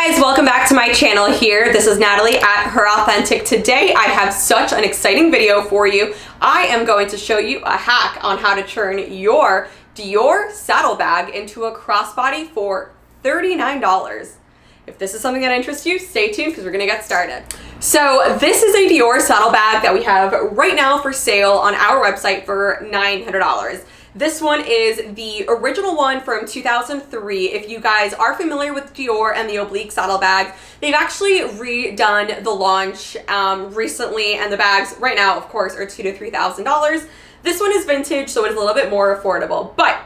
Hey guys, welcome back to my channel here. This is Natalie at Her Authentic. Today I have such an exciting video for you. I am going to show you a hack on how to turn your Dior saddle bag into a crossbody for $39. If this is something that interests you, stay tuned because we're gonna get started. So this is a Dior saddle bag that we have right now for sale on our website for $900. This one is the original one from 2003. If you guys are familiar with Dior and the oblique saddle bags, they've actually redone the launch recently, and the bags right now, of course, are $2,000 to $3,000. This one is vintage, so it's a little bit more affordable. But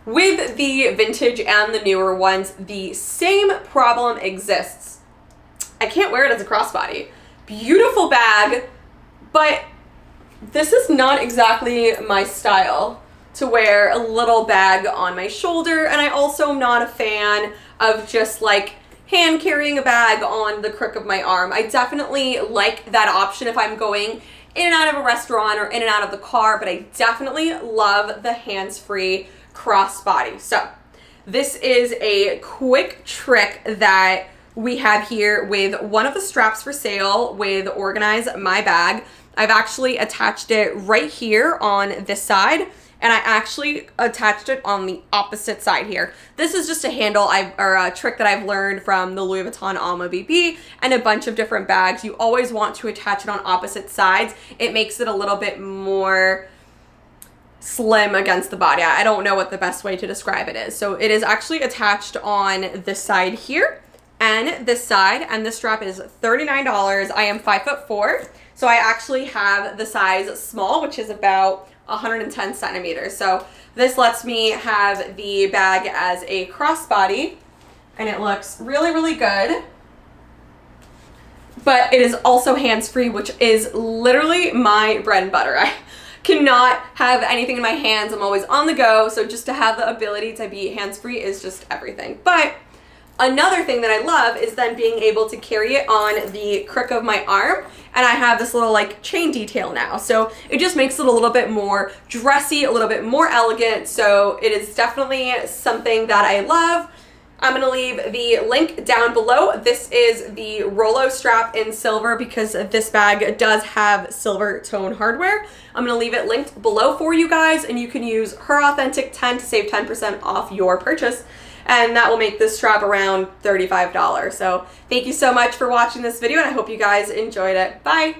with the vintage and the newer ones, the same problem exists. I can't wear it as a crossbody. Beautiful bag, but this is not exactly my style to wear a little bag on my shoulder, and I also am not a fan of just like hand carrying a bag on the crook of my arm. I definitely like that option if I'm going in and out of a restaurant or in and out of the car, but I definitely love the hands-free crossbody. So this is a quick trick that we have here with one of the straps for sale with Organize My Bag. I've actually attached it right here on this side, and I actually attached it on the opposite side here. This is just a handle or a trick that I've learned from the Louis Vuitton Alma BB and a bunch of different bags. You always want to attach it on opposite sides. It makes it a little bit more slim against the body. I don't know what the best way to describe it is. So it is actually attached on this side here and this side, and this strap is $39. I am 5'4", so I actually have the size small, which is about 110 centimeters. So this lets me have the bag as a crossbody, and it looks really, really good. But it is also hands-free, which is literally my bread and butter. I cannot have anything in my hands. I'm always on the go, so just to have the ability to be hands-free is just everything. But another thing that I love is then being able to carry it on the crook of my arm, and I have this little like chain detail now. So it just makes it a little bit more dressy, a little bit more elegant. So it is definitely something that I love. I'm gonna leave the link down below. This is the Rolo strap in silver because this bag does have silver tone hardware. I'm gonna leave it linked below for you guys, and you can use Her Authentic 10 to save 10% off your purchase. And that will make this strap around $35. So thank you so much for watching this video, and I hope you guys enjoyed it. Bye.